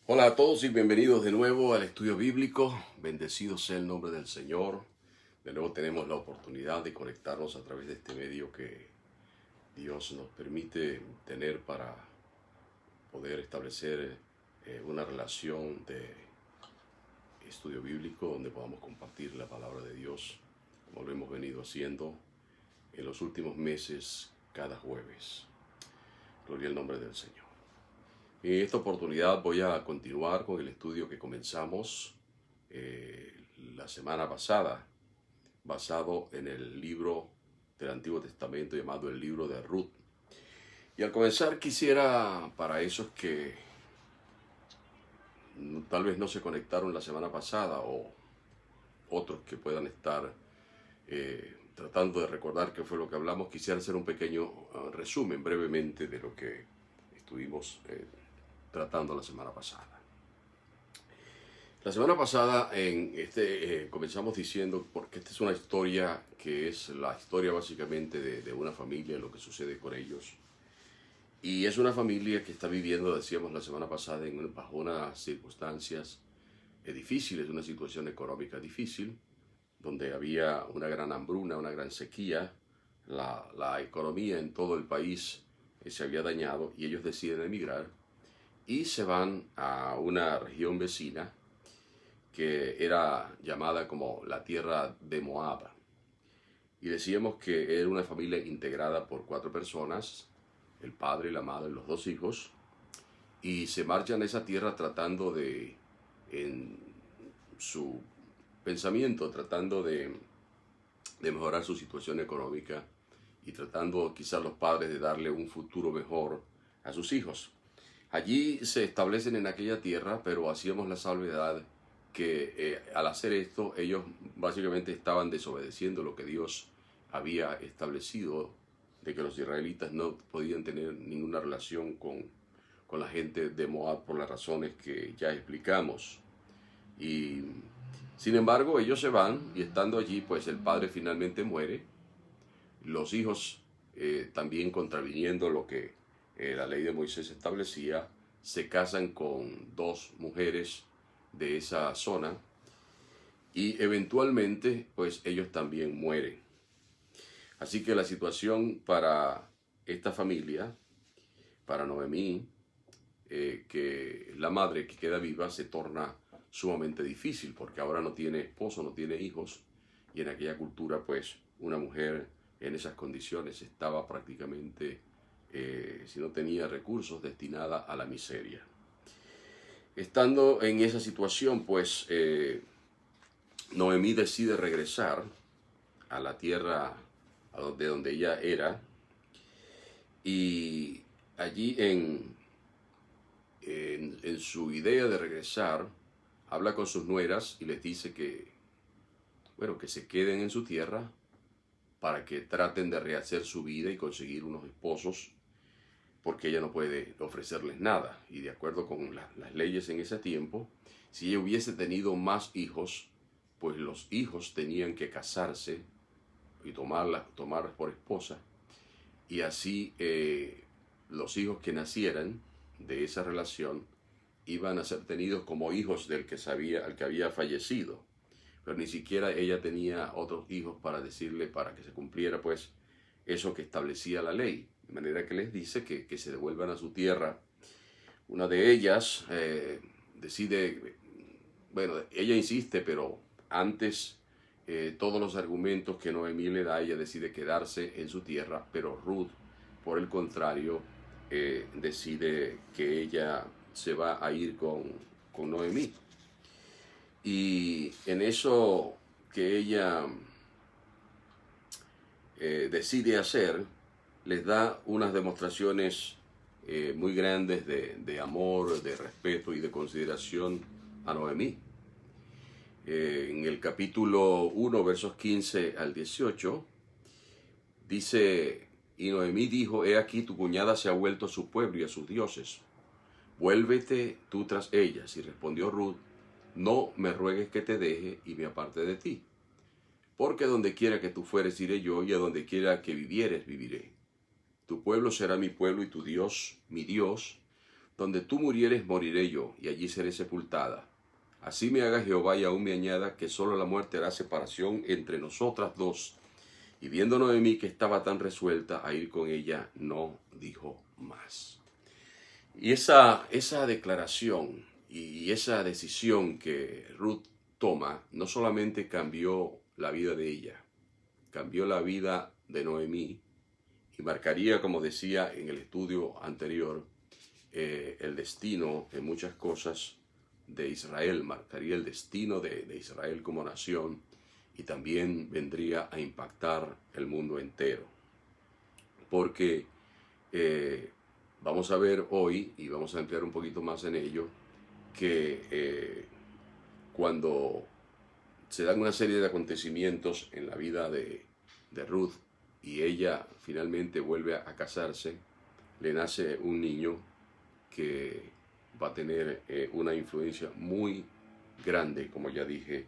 Hola a todos y bienvenidos de nuevo al estudio bíblico. Bendecido sea el nombre del Señor. De nuevo tenemos la oportunidad de conectarnos a través de este medio que Dios nos permite tener para poder establecer una relación de estudio bíblico donde podamos compartir la palabra de Dios como lo hemos venido haciendo en los últimos meses cada jueves. Gloria al nombre del Señor. En esta oportunidad voy a continuar con el estudio que comenzamos la semana pasada, basado en el libro del Antiguo Testamento llamado el libro de Ruth. Y al comenzar quisiera, para esos que tal vez no se conectaron la semana pasada o otros que puedan estar tratando de recordar qué fue lo que hablamos, quisiera hacer un pequeño resumen brevemente de lo que estuvimos tratando la semana pasada. La semana pasada comenzamos diciendo, porque esta es una historia que es la historia básicamente de una familia, lo que sucede con ellos. Y es una familia que está viviendo, decíamos la semana pasada, bajo unas circunstancias difíciles, una situación económica difícil, donde había una gran hambruna, una gran sequía, la economía en todo el país se había dañado y ellos deciden emigrar y se van a una región vecina que era llamada como la tierra de Moab. Y decíamos que era una familia integrada por 4 personas, el padre, la madre, los 2 hijos, y se marchan a esa tierra tratando de, en su pensamiento, tratando de mejorar su situación económica y tratando quizás los padres de darle un futuro mejor a sus hijos. Allí se establecen en aquella tierra, pero hacíamos la salvedad que al hacer esto ellos básicamente estaban desobedeciendo lo que Dios había establecido, de que los israelitas no podían tener ninguna relación con la gente de Moab por las razones que ya explicamos. Y sin embargo ellos se van y estando allí pues el padre finalmente muere, los hijos también contraviniendo lo que la ley de Moisés establecía, se casan con 2 mujeres de esa zona y eventualmente pues ellos también mueren. Así que la situación para esta familia, para Noemí, que la madre que queda viva, se torna sumamente difícil porque ahora no tiene esposo, no tiene hijos, y en aquella cultura pues una mujer en esas condiciones estaba prácticamente, si no tenía recursos, destinada a la miseria. Estando en esa situación pues Noemí decide regresar a la tierra de donde ella era, y allí en su idea de regresar, habla con sus nueras y les dice que, bueno, que se queden en su tierra para que traten de rehacer su vida y conseguir unos esposos, porque ella no puede ofrecerles nada. Y de acuerdo con las leyes en ese tiempo, si ella hubiese tenido más hijos, pues los hijos tenían que casarse y tomar por esposa, y así los hijos que nacieran de esa relación iban a ser tenidos como hijos al que había fallecido, pero ni siquiera ella tenía otros hijos para decirle, para que se cumpliera pues eso que establecía la ley, de manera que les dice que se devuelvan a su tierra. Una de ellas decide, bueno, ella insiste, pero antes todos los argumentos que Noemí le da, ella decide quedarse en su tierra, pero Ruth, por el contrario, decide que ella se va a ir con Noemí. Y en eso que ella decide hacer, les da unas demostraciones muy grandes de amor, de respeto y de consideración a Noemí. En el capítulo 1, versos 15 al 18, dice: y Noemí dijo, he aquí tu cuñada se ha vuelto a su pueblo y a sus dioses. Vuélvete tú tras ellas. Y respondió Ruth, no me ruegues que te deje y me aparte de ti. Porque donde quiera que tú fueres iré yo, y a donde quiera que vivieres viviré. Tu pueblo será mi pueblo y tu Dios mi Dios. donde tú murieres moriré yo, y allí seré sepultada. Así me haga Jehová y aún me añada que solo la muerte hará separación entre nosotras dos. Y viendo Noemí que estaba tan resuelta a ir con ella, no dijo más. Y esa declaración y esa decisión que Ruth toma no solamente cambió la vida de ella, cambió la vida de Noemí y marcaría, como decía en el estudio anterior, el destino en muchas cosas de Israel, marcaría el destino de Israel como nación y también vendría a impactar el mundo entero. Porque vamos a ver hoy, y vamos a ampliar un poquito más en ello, que cuando se dan una serie de acontecimientos en la vida de Ruth y ella finalmente vuelve a casarse, le nace un niño que va a tener una influencia muy grande, como ya dije,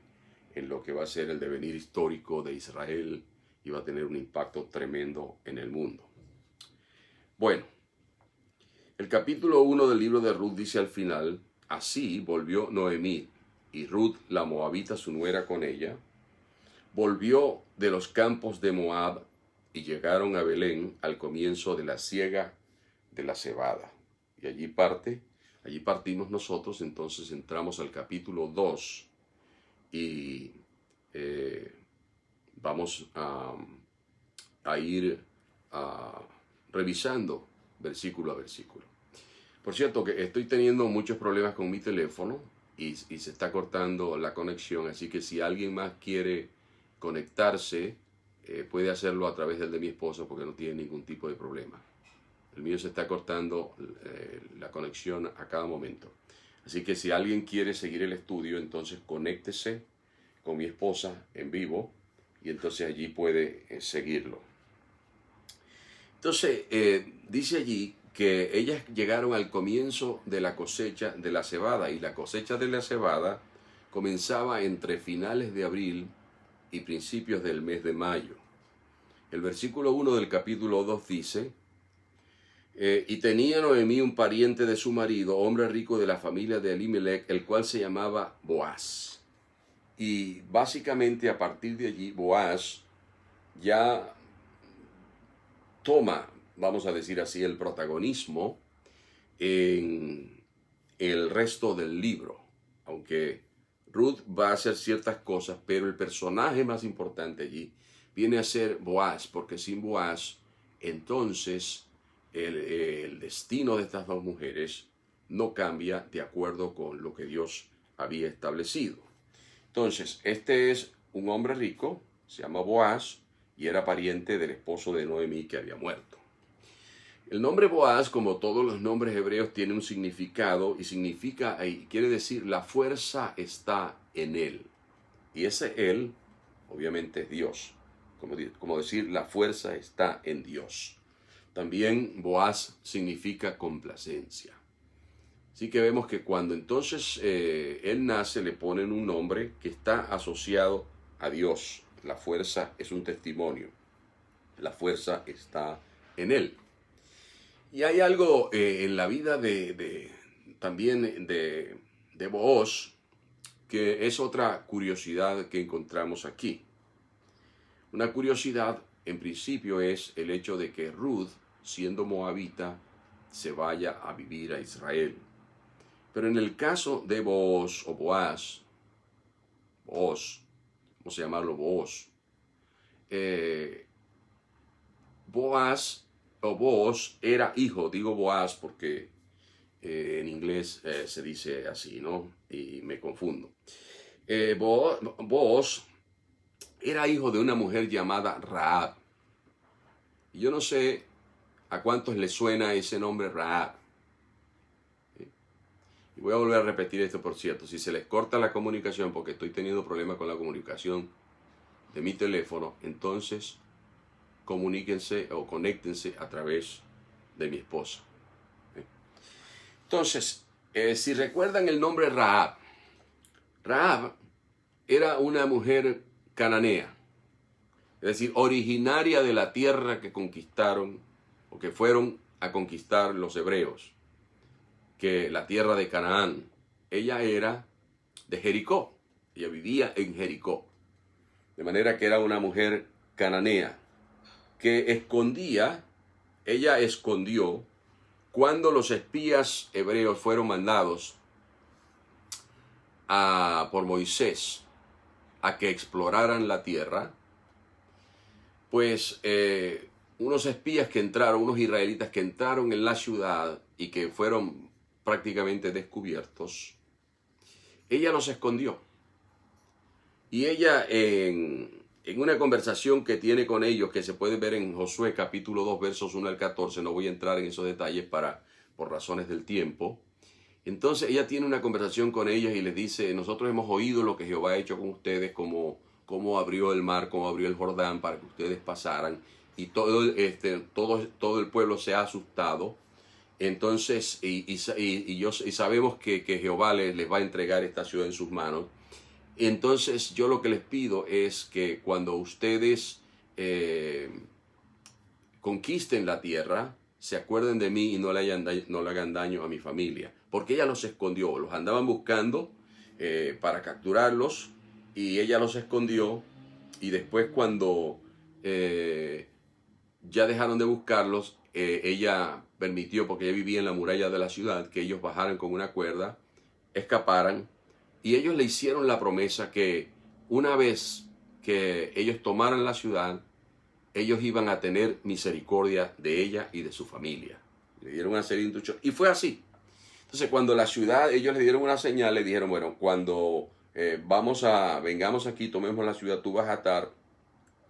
en lo que va a ser el devenir histórico de Israel y va a tener un impacto tremendo en el mundo. Bueno, el capítulo 1 del libro de Ruth dice al final: así volvió Noemí y Ruth la moabita, su nuera, con ella, volvió de los campos de Moab y llegaron a Belén al comienzo de la siega de la cebada. Y allí partimos nosotros, entonces entramos al capítulo 2 y vamos a ir revisando versículo a versículo. Por cierto, que estoy teniendo muchos problemas con mi teléfono y se está cortando la conexión, así que si alguien más quiere conectarse, puede hacerlo a través del de mi esposo porque no tiene ningún tipo de problema. El mío se está cortando la conexión a cada momento. Así que si alguien quiere seguir el estudio, entonces conéctese con mi esposa en vivo y entonces allí puede seguirlo. Entonces, dice allí que ellas llegaron al comienzo de la cosecha de la cebada, y la cosecha de la cebada comenzaba entre finales de abril y principios del mes de mayo. El versículo 1 del capítulo 2 dice: y tenía Noemí un pariente de su marido, hombre rico de la familia de Elimelech, el cual se llamaba Boaz. Y básicamente a partir de allí Boaz ya toma, vamos a decir así, el protagonismo en el resto del libro. Aunque Ruth va a hacer ciertas cosas, pero el personaje más importante allí viene a ser Boaz, porque sin Boaz, entonces el destino de estas dos mujeres no cambia de acuerdo con lo que Dios había establecido. Entonces, este es un hombre rico, se llama Boaz, y era pariente del esposo de Noemí que había muerto. El nombre Boaz, como todos los nombres hebreos, tiene un significado y significa, y quiere decir, la fuerza está en él. Y ese él, obviamente, es Dios. Como decir, la fuerza está en Dios. También Boaz significa complacencia. Así que vemos que cuando entonces él nace, le ponen un nombre que está asociado a Dios. La fuerza es un testimonio. La fuerza está en él. Y hay algo en la vida también de Booz, que es otra curiosidad que encontramos aquí. Una curiosidad, en principio, es el hecho de que Ruth, siendo moabita, se vaya a vivir a Israel. Pero en el caso de Booz o Boaz, vamos a llamarlo Booz, Boaz o Booz era hijo, digo Boaz porque en inglés se dice así, ¿no? Y me confundo. Booz era hijo de una mujer llamada Rahab. Y yo no sé a cuántos les suena ese nombre Rahab. Y voy a volver a repetir esto, por cierto. Si se les corta la comunicación porque estoy teniendo problemas con la comunicación de mi teléfono, entonces comuníquense o conéctense a través de mi esposa. Entonces, si recuerdan el nombre Rahab, Rahab era una mujer cananea, es decir, originaria de la tierra que conquistaron o que fueron a conquistar los hebreos. que la tierra de Canaán. Ella era de Jericó. Ella vivía en Jericó. De manera que era una mujer cananea que ella escondió cuando los espías hebreos fueron mandados por Moisés a que exploraran la tierra. Pues unos espías que entraron, unos israelitas que entraron en la ciudad y que fueron prácticamente descubiertos, ella los escondió. Y ella en una conversación que tiene con ellos, que se puede ver en Josué capítulo 2 versos 1 al 14, no voy a entrar en esos detalles por razones del tiempo. Entonces ella tiene una conversación con ellos y les dice: nosotros hemos oído lo que Jehová ha hecho con ustedes, cómo abrió el mar, cómo abrió el Jordán para que ustedes pasaran, y todo el pueblo se ha asustado. Entonces, y sabemos que Jehová les va a entregar esta ciudad en sus manos. Entonces yo lo que les pido es que cuando ustedes conquisten la tierra, se acuerden de mí y no le hagan daño a mi familia. Porque ella los escondió, los andaban buscando para capturarlos, y ella los escondió, y después cuando ya dejaron de buscarlos, ella permitió, porque ella vivía en la muralla de la ciudad, que ellos bajaran con una cuerda, escaparan, y ellos le hicieron la promesa que una vez que ellos tomaran la ciudad, ellos iban a tener misericordia de ella y de su familia. Le dieron una serie de instrucciones, y fue así. Entonces, cuando la ciudad, ellos le dieron una señal, le dijeron: bueno, cuando vengamos aquí, tomemos la ciudad, tú vas a atar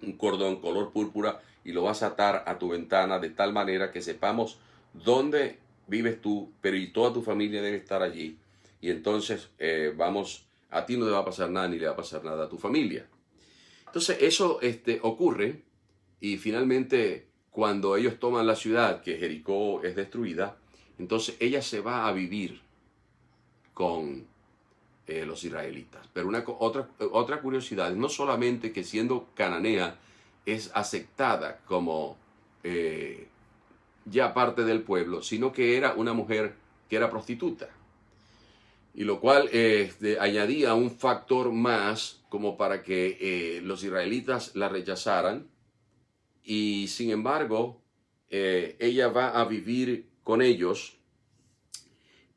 un cordón color púrpura y lo vas a atar a tu ventana de tal manera que sepamos dónde vives tú, pero y toda tu familia debe estar allí. Y entonces a ti no te va a pasar nada ni le va a pasar nada a tu familia. Entonces eso ocurre, y finalmente cuando ellos toman la ciudad, que Jericó es destruida, entonces ella se va a vivir con los israelitas. Pero otra curiosidad, no solamente que siendo cananea es aceptada como ya parte del pueblo, sino que era una mujer que era prostituta. Y lo cual añadía un factor más como para que los israelitas la rechazaran. Y sin embargo, ella va a vivir con ellos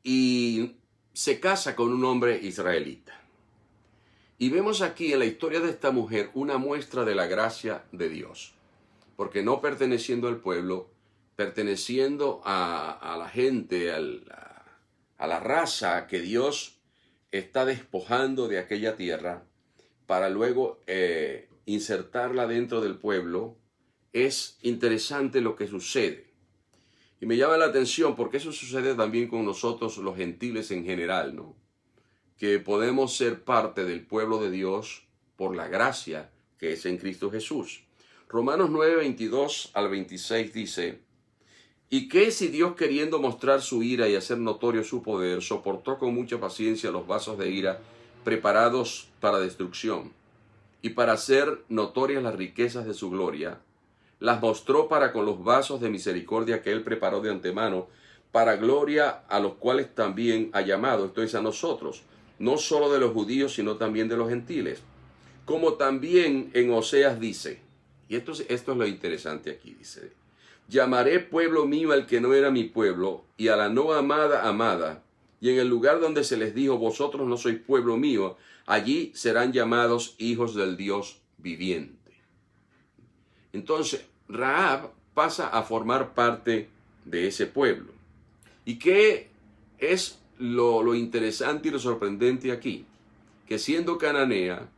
y se casa con un hombre israelita. Y vemos aquí en la historia de esta mujer una muestra de la gracia de Dios. Porque no perteneciendo al pueblo, perteneciendo a la gente, a la raza que Dios está despojando de aquella tierra para luego insertarla dentro del pueblo, es interesante lo que sucede. Y me llama la atención porque eso sucede también con nosotros los gentiles en general, ¿no? Que podemos ser parte del pueblo de Dios por la gracia que es en Cristo Jesús. Romanos 9, 22 al 26 dice: ¿y qué si Dios, queriendo mostrar su ira y hacer notorio su poder, soportó con mucha paciencia los vasos de ira preparados para destrucción, y para hacer notorias las riquezas de su gloria, las mostró para con los vasos de misericordia que él preparó de antemano, para gloria, a los cuales también ha llamado, esto es, a nosotros, no solo de los judíos, sino también de los gentiles? Como también en Oseas dice, y esto es lo interesante aquí, dice: llamaré pueblo mío al que no era mi pueblo, y a la no amada, amada. Y en el lugar donde se les dijo: vosotros no sois pueblo mío, allí serán llamados hijos del Dios viviente. Entonces, Rahab pasa a formar parte de ese pueblo. ¿Y qué es lo interesante y lo sorprendente aquí? Que siendo cananea,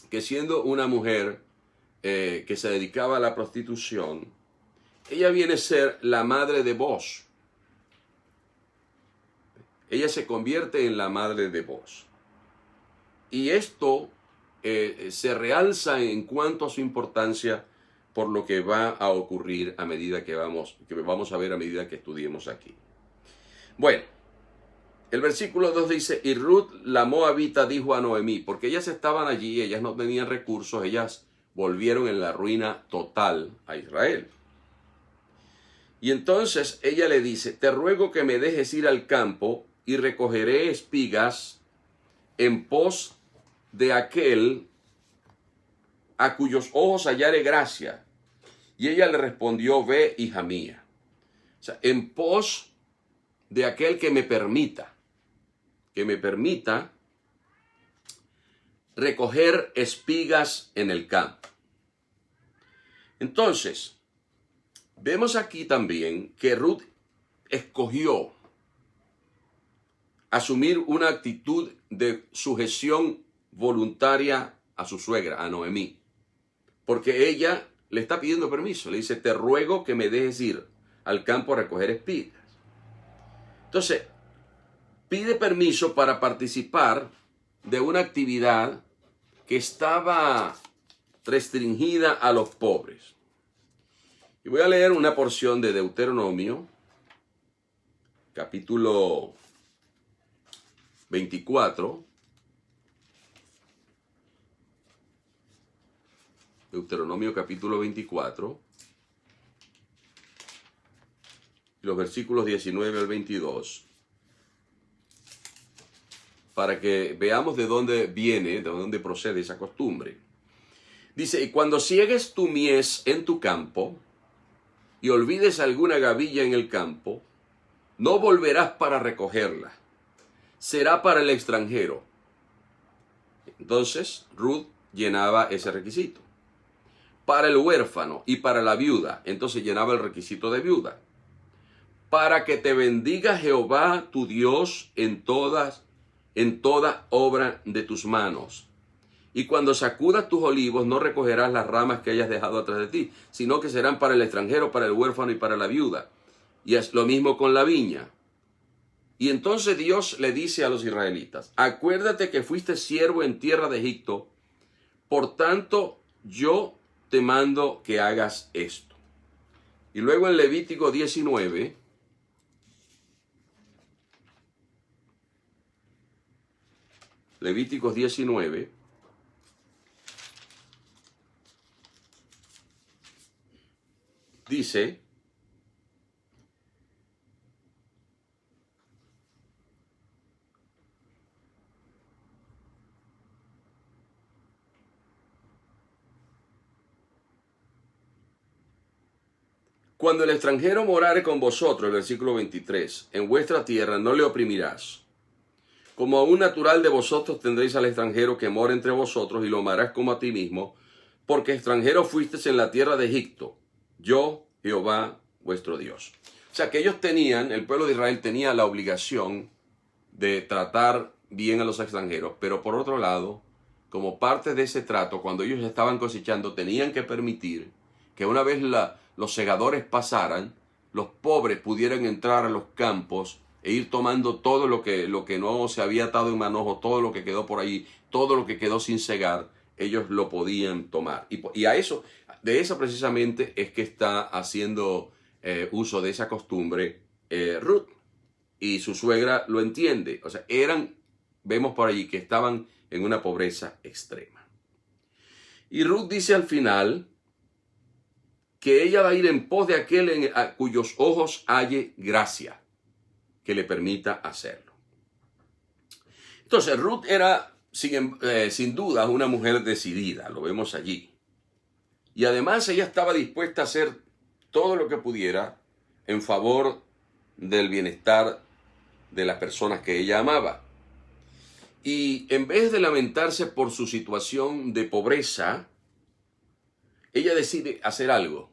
que siendo una mujer que se dedicaba a la prostitución, ella viene a ser la madre de Boaz. Ella se convierte en la madre de Boaz. Y esto se realza en cuanto a su importancia por lo que va a ocurrir a medida que vamos a ver a medida que estudiemos aquí. Bueno, el versículo 2 dice: y Ruth la moabita dijo a Noemí, porque ellas estaban allí, ellas no tenían recursos, ellas volvieron en la ruina total a Israel. Y entonces ella le dice, te ruego que me dejes ir al campo y recogeré espigas en pos de aquel a cuyos ojos hallare gracia. Y ella le respondió, ve, hija mía. O sea, en pos de aquel que me permita recoger espigas en el campo. Entonces, vemos aquí también que Ruth escogió asumir una actitud de sujeción voluntaria a su suegra, a Noemí, porque ella le está pidiendo permiso. Le dice, te ruego que me dejes ir al campo a recoger espigas. Entonces, pide permiso para participar de una actividad que estaba restringida a los pobres. Y voy a leer una porción de Deuteronomio, capítulo 24. Deuteronomio capítulo 24. Los versículos 19 al 22. Para que veamos de dónde viene, de dónde procede esa costumbre. Dice, y cuando ciegues tu mies en tu campo, y olvides alguna gavilla en el campo, no volverás para recogerla. Será para el extranjero. Entonces, Ruth llenaba ese requisito. Para el huérfano y para la viuda. Entonces llenaba el requisito de viuda. Para que te bendiga Jehová tu Dios en toda obra de tus manos. Y cuando sacudas tus olivos, no recogerás las ramas que hayas dejado atrás de ti, sino que serán para el extranjero, para el huérfano y para la viuda. Y es lo mismo con la viña. Y entonces Dios le dice a los israelitas, acuérdate que fuiste siervo en tierra de Egipto, por tanto yo te mando que hagas esto. Y luego en Levítico 19, Levíticos 19, dice, cuando el extranjero morare con vosotros, el versículo 23, en vuestra tierra no le oprimirás. Como a un natural de vosotros tendréis al extranjero que mora entre vosotros y lo amarás como a ti mismo, porque extranjero fuisteis en la tierra de Egipto, yo, Jehová, vuestro Dios. O sea que ellos tenían, el pueblo de Israel tenía la obligación de tratar bien a los extranjeros, pero por otro lado, como parte de ese trato, cuando ellos estaban cosechando, tenían que permitir que una vez los segadores pasaran, los pobres pudieran entrar a los campos e ir tomando todo lo que no se había atado en manojo, todo lo que quedó por ahí, todo lo que quedó sin segar, ellos lo podían tomar. Y a eso, de eso precisamente es que está haciendo uso de esa costumbre Ruth. Y su suegra lo entiende. O sea, vemos por allí que estaban en una pobreza extrema. Y Ruth dice al final que ella va a ir en pos de aquel a cuyos ojos halle gracia, que le permita hacerlo. Entonces, Ruth era sin duda una mujer decidida, lo vemos allí. Y además ella estaba dispuesta a hacer todo lo que pudiera en favor del bienestar de las personas que ella amaba. Y en vez de lamentarse por su situación de pobreza, ella decide hacer algo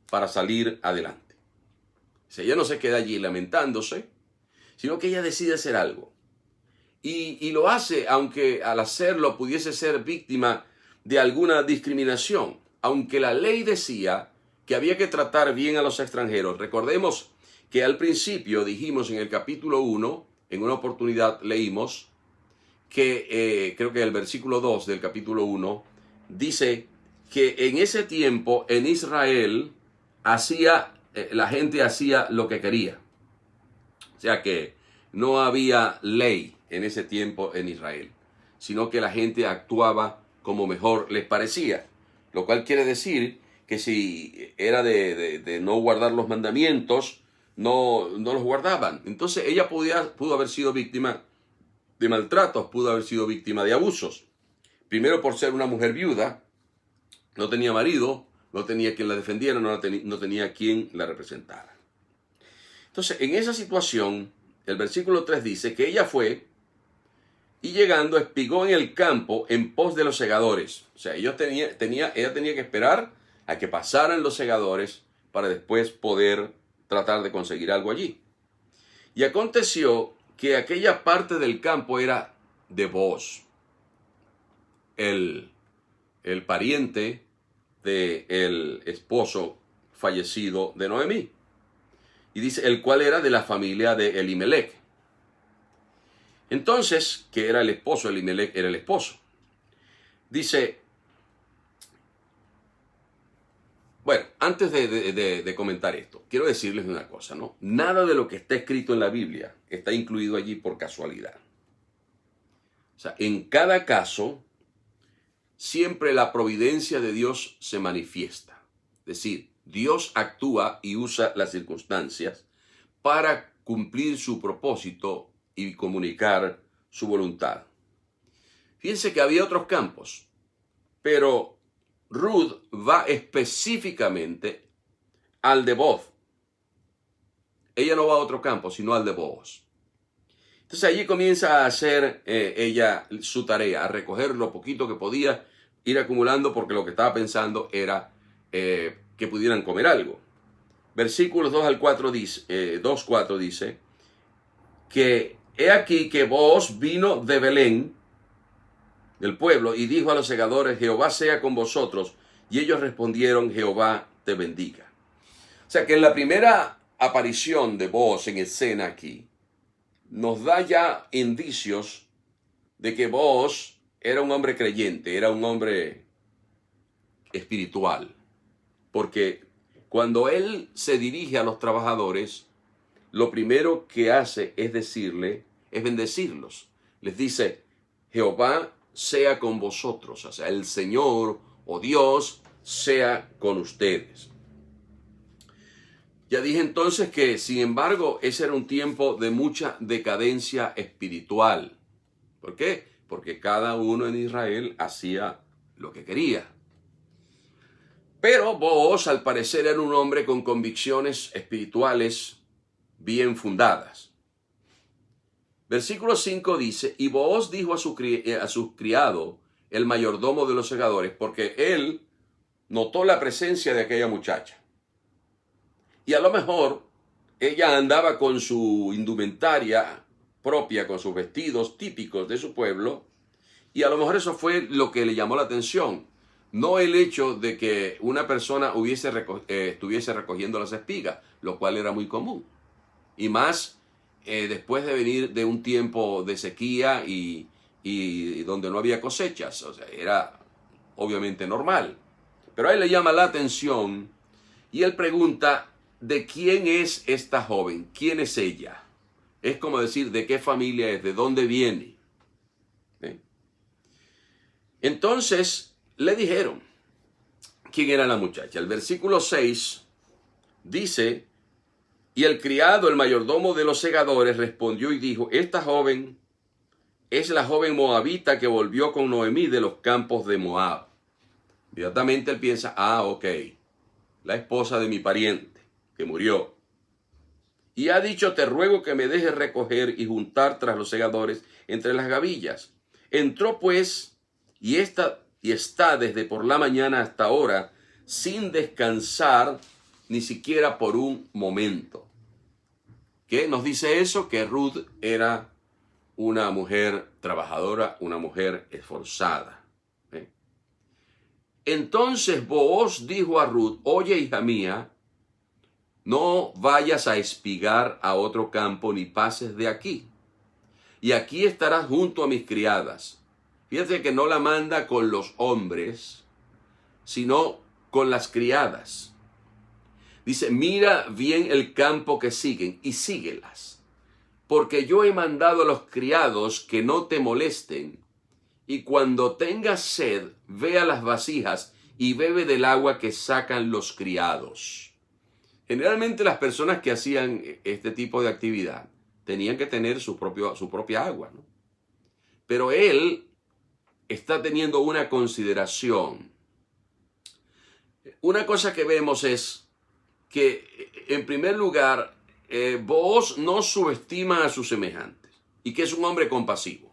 para salir adelante. O sea, ella no se queda allí lamentándose, sino que ella decide hacer algo. Y lo hace, aunque al hacerlo pudiese ser víctima de alguna discriminación. Aunque la ley decía que había que tratar bien a los extranjeros. Recordemos que al principio dijimos en el capítulo 1, en una oportunidad leímos, que creo que el versículo 2 del capítulo 1 dice que en ese tiempo en Israel la gente hacía lo que quería. O sea que no había ley en ese tiempo en Israel, sino que la gente actuaba como mejor les parecía. Lo cual quiere decir que si era de no guardar los mandamientos, no los guardaban. Entonces ella pudo haber sido víctima de maltratos, pudo haber sido víctima de abusos. Primero por ser una mujer viuda, no tenía marido, no tenía quien la defendiera, no tenía quien la representara. Entonces, en esa situación, el versículo 3 dice que ella fue y llegando espigó en el campo en pos de los segadores. O sea, ella tenía que esperar a que pasaran los segadores para después poder tratar de conseguir algo allí. Y aconteció que aquella parte del campo era de Booz, el pariente del esposo fallecido de Noemí. Y dice, el cual era de la familia de Elimelech. Entonces, que era el esposo, Elimelech era el esposo. Dice, bueno, antes de comentar esto, quiero decirles una cosa, ¿no? Nada de lo que está escrito en la Biblia está incluido allí por casualidad. O sea, en cada caso, siempre la providencia de Dios se manifiesta. Es decir, Dios actúa y usa las circunstancias para cumplir su propósito y comunicar su voluntad. Fíjense que había otros campos, pero Ruth va específicamente al de Booz. Ella no va a otro campo, sino al de Booz. Entonces allí comienza a hacer ella su tarea, a recoger lo poquito que podía ir acumulando, porque lo que estaba pensando era que pudieran comer algo. Versículos 2 al 4 dice, 2:4 dice que he aquí que Booz vino de Belén, del pueblo, y dijo a los segadores, Jehová sea con vosotros. Y ellos respondieron, Jehová te bendiga. O sea que en la primera aparición de Booz en escena aquí, nos da ya indicios de que Booz era un hombre creyente, era un hombre espiritual. Porque cuando él se dirige a los trabajadores, lo primero que hace es bendecirlos. Les dice, Jehová sea con vosotros, o sea, el Señor o Dios sea con ustedes. Ya dije entonces que, sin embargo, ese era un tiempo de mucha decadencia espiritual. ¿Por qué? Porque cada uno en Israel hacía lo que quería. Pero Booz, al parecer, era un hombre con convicciones espirituales bien fundadas. Versículo 5 dice, y Booz dijo a su criado, el mayordomo de los segadores, porque él notó la presencia de aquella muchacha. Y a lo mejor ella andaba con su indumentaria propia, con sus vestidos típicos de su pueblo, y a lo mejor eso fue lo que le llamó la atención. No el hecho de que una persona estuviese recogiendo las espigas, lo cual era muy común. Y más después de venir de un tiempo de sequía y donde no había cosechas. O sea, era obviamente normal. Pero a él le llama la atención y él pregunta, ¿de quién es esta joven? ¿Quién es ella? Es como decir, ¿de qué familia es? ¿De dónde viene? ¿Sí? Entonces le dijeron quién era la muchacha. El versículo 6 dice, y el criado, el mayordomo de los segadores, respondió y dijo, esta joven es la joven moabita que volvió con Noemí de los campos de Moab. Inmediatamente él piensa, ok, la esposa de mi pariente que murió. Y ha dicho, te ruego que me dejes recoger y juntar tras los segadores entre las gavillas. Entró pues y está desde por la mañana hasta ahora sin descansar ni siquiera por un momento. ¿Qué nos dice eso? Que Ruth era una mujer trabajadora, una mujer esforzada. Entonces Booz dijo a Ruth, oye, hija mía, no vayas a espigar a otro campo ni pases de aquí. Y aquí estarás junto a mis criadas. Fíjate que no la manda con los hombres, sino con las criadas. Dice, mira bien el campo que siguen y síguelas. Porque yo he mandado a los criados que no te molesten. Y cuando tengas sed, ve a las vasijas y bebe del agua que sacan los criados. Generalmente las personas que hacían este tipo de actividad tenían que tener su propia agua, ¿no? Pero él está teniendo una consideración. Una cosa que vemos es que, en primer lugar, Booz no subestima a sus semejantes y que es un hombre compasivo.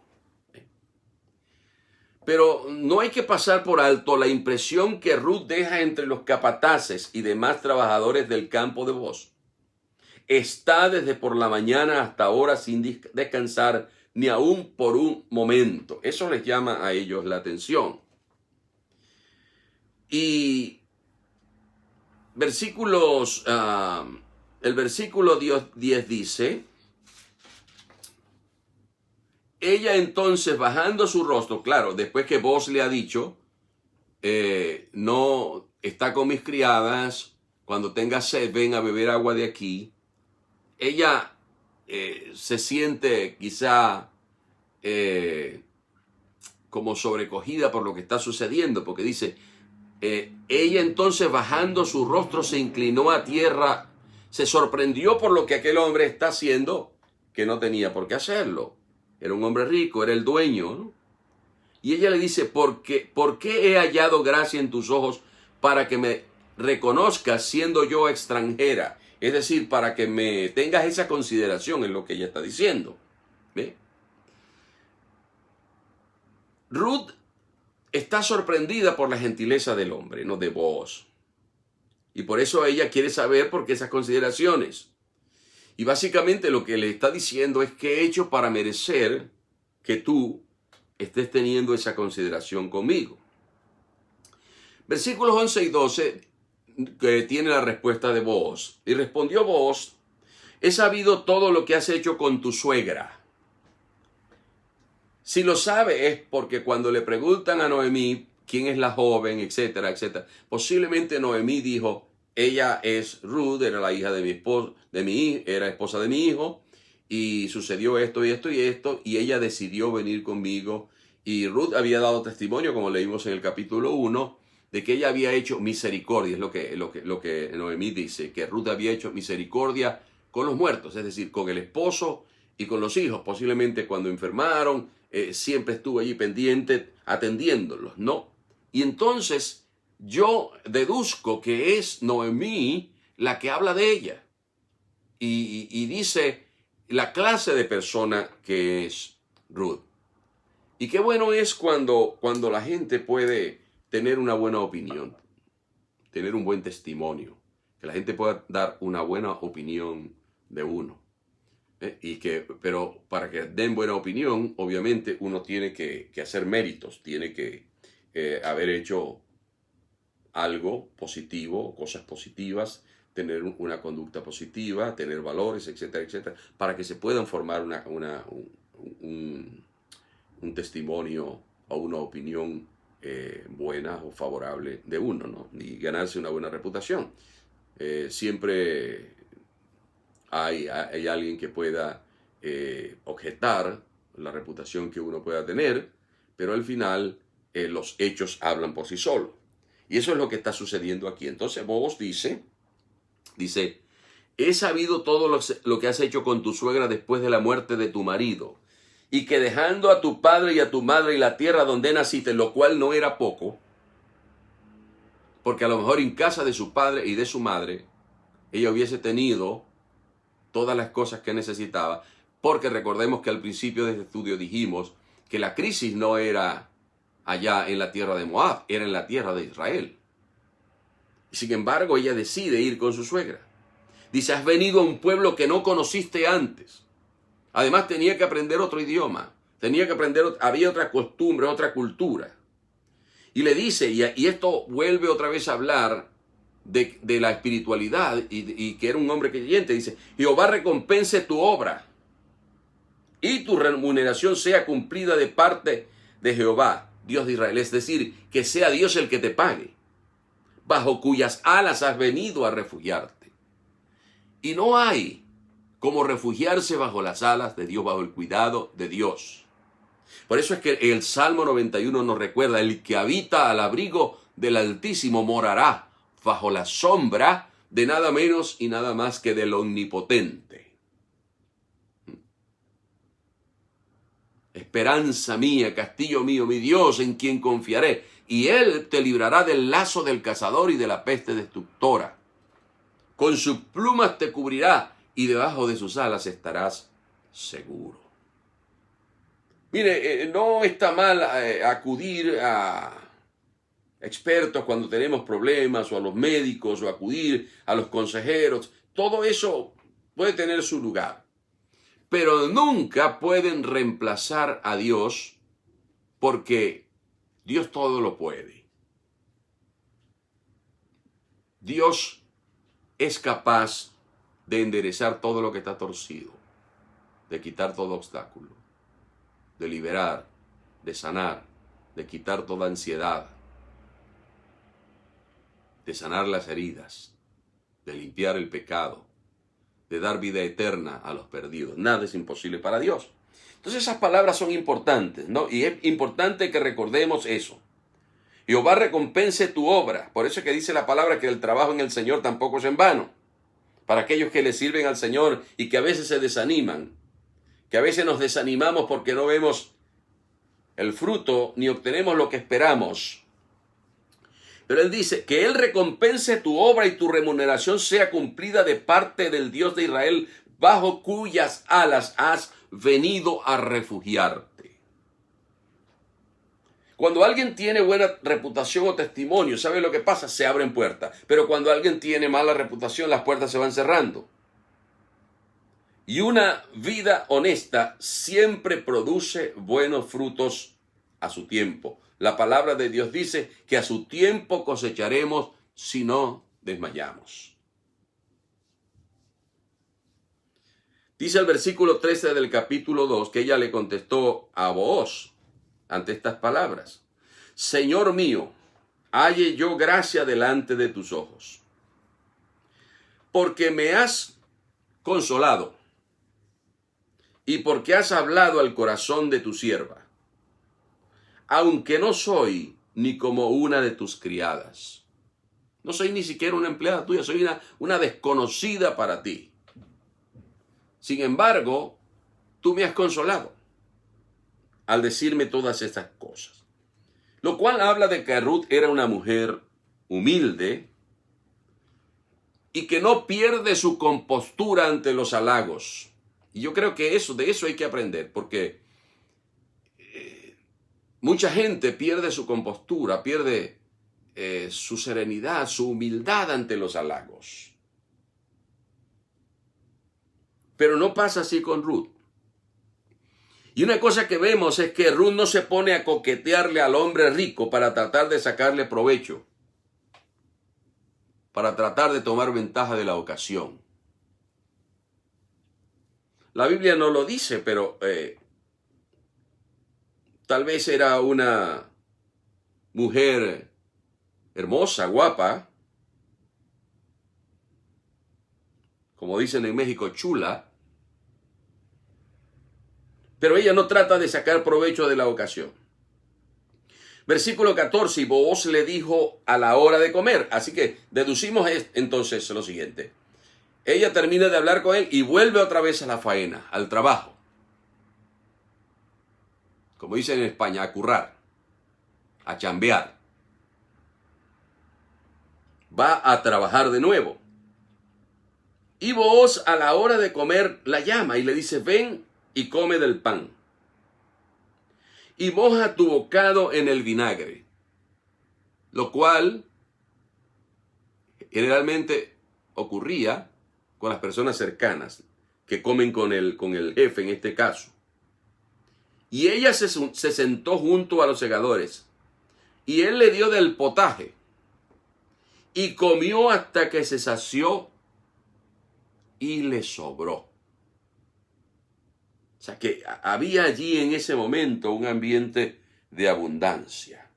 Pero no hay que pasar por alto la impresión que Ruth deja entre los capataces y demás trabajadores del campo de Booz. Está desde por la mañana hasta ahora sin descansar ni aún por un momento. Eso les llama a ellos la atención. Y el versículo 10 dice: ella entonces, bajando su rostro, claro, después que Booz le ha dicho, no está con mis criadas, cuando tenga sed ven a beber agua de aquí, ella se siente quizá como sobrecogida por lo que está sucediendo, porque dice, ella entonces bajando su rostro se inclinó a tierra, se sorprendió por lo que aquel hombre está haciendo, que no tenía por qué hacerlo. Era un hombre rico, era el dueño, ¿no? Y ella le dice, ¿por qué he hallado gracia en tus ojos para que me reconozcas siendo yo extranjera? Es decir, para que me tengas esa consideración en lo que ella está diciendo. ¿Ve? Ruth está sorprendida por la gentileza del hombre, no de Booz. Y por eso ella quiere saber por qué esas consideraciones. Y básicamente lo que le está diciendo es que he hecho para merecer que tú estés teniendo esa consideración conmigo. Versículos 11 y 12 que tiene la respuesta de Booz. Y respondió Booz, he sabido todo lo que has hecho con tu suegra. Si lo sabe es porque cuando le preguntan a Noemí quién es la joven, etcétera, etcétera, posiblemente Noemí dijo, ella es Ruth, era la hija de mi esposo, era esposa de mi hijo, y sucedió esto y esto y esto, y ella decidió venir conmigo. Y Ruth había dado testimonio, como leímos en el capítulo 1, de que ella había hecho misericordia, es lo que Noemí dice, que Ruth había hecho misericordia con los muertos, es decir, con el esposo y con los hijos. Posiblemente cuando enfermaron, siempre estuvo allí pendiente, atendiéndolos, ¿no? Y entonces yo deduzco que es Noemí la que habla de ella. Y dice la clase de persona que es Ruth. Y qué bueno es cuando la gente puede tener una buena opinión, tener un buen testimonio, que la gente pueda dar una buena opinión de uno. Pero para que den buena opinión, obviamente uno tiene que hacer méritos, tiene que haber hecho algo positivo, cosas positivas, tener una conducta positiva, tener valores, etcétera, etcétera, para que se puedan formar un testimonio o una opinión buena o favorable de uno, ¿no? Y ganarse una buena reputación. Siempre hay alguien que pueda objetar la reputación que uno pueda tener, pero al final los hechos hablan por sí solos. Y eso es lo que está sucediendo aquí. Entonces Booz dice, he sabido todo lo que has hecho con tu suegra después de la muerte de tu marido, y que dejando a tu padre y a tu madre y la tierra donde naciste, lo cual no era poco, porque a lo mejor en casa de su padre y de su madre, ella hubiese tenido todas las cosas que necesitaba, porque recordemos que al principio de este estudio dijimos que la crisis no era allá en la tierra de Moab, era en la tierra de Israel. Sin embargo, ella decide ir con su suegra. Dice, has venido a un pueblo que no conociste antes. Además tenía que aprender otro idioma, había otra costumbre, otra cultura. Y le dice, y esto vuelve otra vez a hablar de la espiritualidad y que era un hombre creyente, dice, Jehová recompense tu obra y tu remuneración sea cumplida de parte de Jehová, Dios de Israel. Es decir, que sea Dios el que te pague, bajo cuyas alas has venido a refugiarte. Y no hay como refugiarse bajo las alas de Dios, bajo el cuidado de Dios. Por eso es que el Salmo 91 nos recuerda, el que habita al abrigo del Altísimo morará bajo la sombra de nada menos y nada más que del Omnipotente. Esperanza mía, castillo mío, mi Dios, en quien confiaré. Y Él te librará del lazo del cazador y de la peste destructora. Con sus plumas te cubrirá y debajo de sus alas estarás seguro. Mire, no está mal acudir a expertos cuando tenemos problemas, o a los médicos, o acudir a los consejeros. Todo eso puede tener su lugar. Pero nunca pueden reemplazar a Dios, porque Dios todo lo puede. Dios es capaz de enderezar todo lo que está torcido, de quitar todo obstáculo, de liberar, de sanar, de quitar toda ansiedad, de sanar las heridas, de limpiar el pecado, de dar vida eterna a los perdidos. Nada es imposible para Dios. Entonces esas palabras son importantes, ¿no? Y es importante que recordemos eso. Jehová recompense tu obra. Por eso es que dice la palabra que el trabajo en el Señor tampoco es en vano. Para aquellos que le sirven al Señor y que a veces se desaniman, que a veces nos desanimamos porque no vemos el fruto ni obtenemos lo que esperamos. Pero Él dice que Él recompense tu obra y tu remuneración sea cumplida de parte del Dios de Israel, bajo cuyas alas has venido a refugiarte. Cuando alguien tiene buena reputación o testimonio, ¿sabe lo que pasa? Se abren puertas. Pero cuando alguien tiene mala reputación, las puertas se van cerrando. Y una vida honesta siempre produce buenos frutos a su tiempo. La palabra de Dios dice que a su tiempo cosecharemos si no desmayamos. Dice el versículo 13 del capítulo 2 que ella le contestó a Booz ante estas palabras: Señor mío, halle yo gracia delante de tus ojos, porque me has consolado y porque has hablado al corazón de tu sierva, aunque no soy ni como una de tus criadas. No soy ni siquiera una empleada tuya, soy una desconocida para ti. Sin embargo, tú me has consolado al decirme todas estas cosas. Lo cual habla de que Ruth era una mujer humilde y que no pierde su compostura ante los halagos. Y yo creo que de eso hay que aprender, porque mucha gente pierde su compostura, pierde su serenidad, su humildad ante los halagos. Pero no pasa así con Ruth. Y una cosa que vemos es que Ruth no se pone a coquetearle al hombre rico para tratar de sacarle provecho, para tratar de tomar ventaja de la ocasión. La Biblia no lo dice, pero tal vez era una mujer hermosa, guapa, como dicen en México, chula, pero ella no trata de sacar provecho de la ocasión. Versículo 14, y Booz le dijo a la hora de comer. Así que deducimos entonces lo siguiente. Ella termina de hablar con él y vuelve otra vez a la faena, al trabajo. Como dicen en España, a currar, a chambear. Va a trabajar de nuevo. Y Booz a la hora de comer la llama y le dice: ven y come del pan, y moja tu bocado en el vinagre. Lo cual generalmente ocurría con las personas cercanas, que comen con el jefe en este caso. Y ella se sentó junto a los segadores, y él le dio del potaje, y comió hasta que se sació y le sobró. O sea que había allí en ese momento un ambiente de abundancia.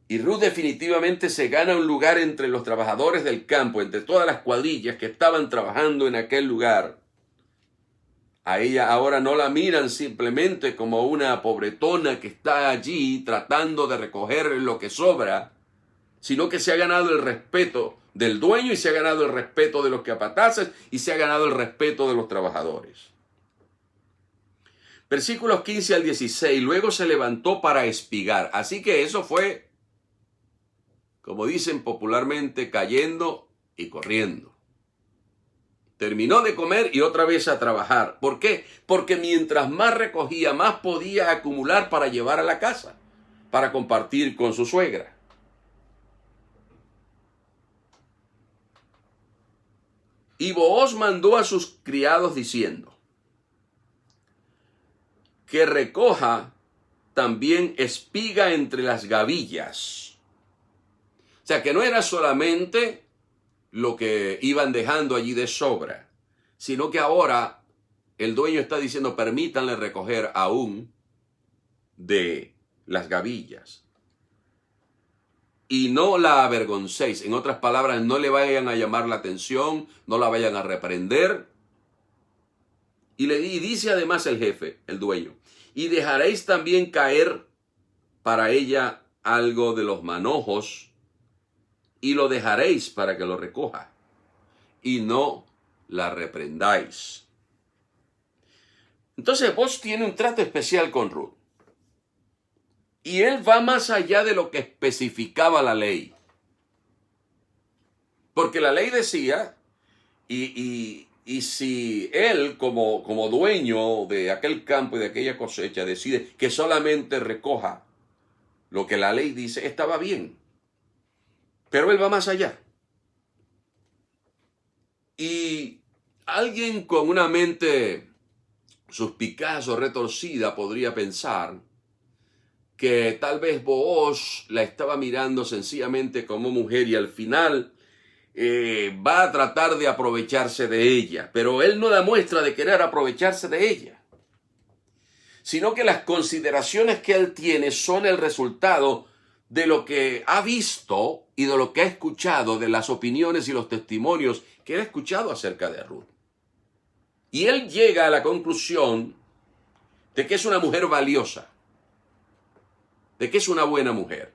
Y Ruth definitivamente se gana un lugar entre los trabajadores del campo, entre todas las cuadrillas que estaban trabajando en aquel lugar, A ella ahora no la miran simplemente como una pobretona que está allí tratando de recoger lo que sobra, sino que se ha ganado el respeto del dueño y se ha ganado el respeto de los capataces y se ha ganado el respeto de los trabajadores. Versículos 15 al 16, luego se levantó para espigar. Así que eso fue, como dicen popularmente, cayendo y corriendo. Terminó de comer y otra vez a trabajar. ¿Por qué? Porque mientras más recogía, más podía acumular para llevar a la casa, para compartir con su suegra. Y Booz mandó a sus criados diciendo, que recoja también espiga entre las gavillas. O sea, que no era solamente lo que iban dejando allí de sobra, sino que ahora el dueño está diciendo, permítanle recoger aún de las gavillas. Y no la avergoncéis. En otras palabras, no le vayan a llamar la atención, no la vayan a reprender. Y dice además el jefe, el dueño, y dejaréis también caer para ella algo de los manojos, y lo dejaréis para que lo recoja, y no la reprendáis. Entonces Booz tiene un trato especial con Ruth. Y él va más allá de lo que especificaba la ley. Porque la ley decía, y si él como dueño de aquel campo y de aquella cosecha decide que solamente recoja lo que la ley dice, estaba bien. Pero él va más allá. Y alguien con una mente suspicaz o retorcida podría pensar que tal vez Booz la estaba mirando sencillamente como mujer y al final va a tratar de aprovecharse de ella. Pero él no da muestra de querer aprovecharse de ella, sino que las consideraciones que él tiene son el resultado de lo que ha visto y de lo que ha escuchado, de las opiniones y los testimonios que él ha escuchado acerca de Ruth. Y él llega a la conclusión de que es una mujer valiosa, de que es una buena mujer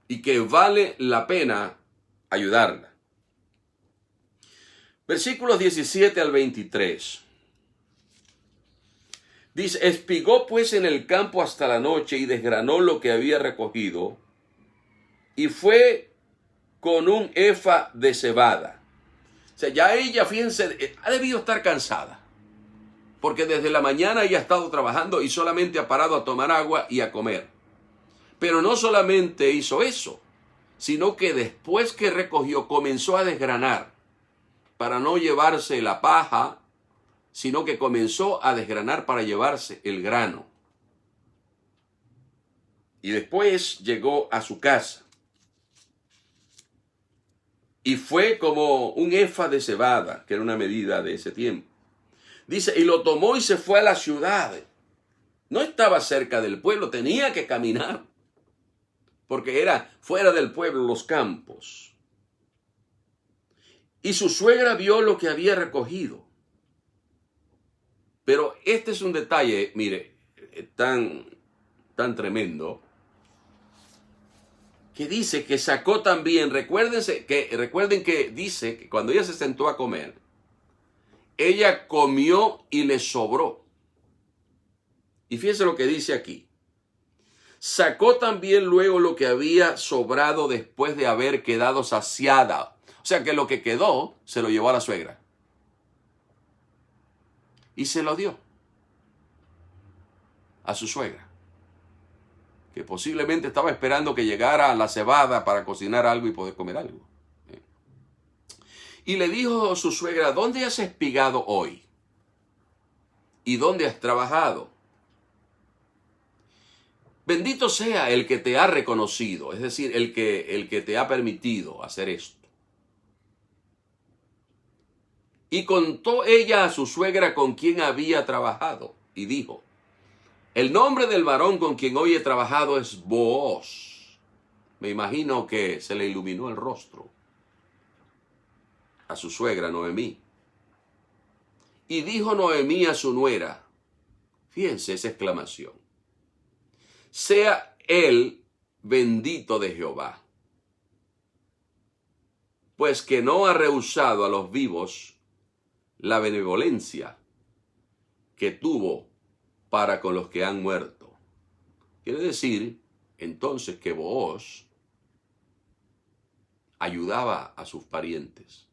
y que vale la pena ayudarla. Versículos 17 al 23. Dice, espigó pues en el campo hasta la noche y desgranó lo que había recogido y fue con un efa de cebada. O sea, ya ella, fíjense, ha debido estar cansada, porque desde la mañana ella ha estado trabajando y solamente ha parado a tomar agua y a comer. Pero no solamente hizo eso, sino que después que recogió comenzó a desgranar para no llevarse la paja, sino que comenzó a desgranar para llevarse el grano. Y después llegó a su casa. Y fue como un efa de cebada, que era una medida de ese tiempo. Dice, y lo tomó y se fue a la ciudad. No estaba cerca del pueblo, tenía que caminar, porque era fuera del pueblo, los campos. Y su suegra vio lo que había recogido. Pero este es un detalle, mire, tan tremendo, que dice que sacó también, recuerden que dice que cuando ella se sentó a comer, ella comió y le sobró. Y fíjense lo que dice aquí. Sacó también luego lo que había sobrado después de haber quedado saciada. O sea que lo que quedó se lo llevó a la suegra. Y se lo dio a su suegra, que posiblemente estaba esperando que llegara la cebada para cocinar algo y poder comer algo. Y le dijo a su suegra, ¿dónde has espigado hoy? ¿Y dónde has trabajado? Bendito sea el que te ha reconocido, es decir, el que te ha permitido hacer esto. Y contó ella a su suegra con quien había trabajado, y dijo, el nombre del varón con quien hoy he trabajado es Booz. Me imagino que se le iluminó el rostro a su suegra Noemí. Y dijo Noemí a su nuera, fíjense esa exclamación, sea él bendito de Jehová, pues que no ha rehusado a los vivos la benevolencia que tuvo para con los que han muerto. Quiere decir, entonces, que Booz ayudaba a sus parientes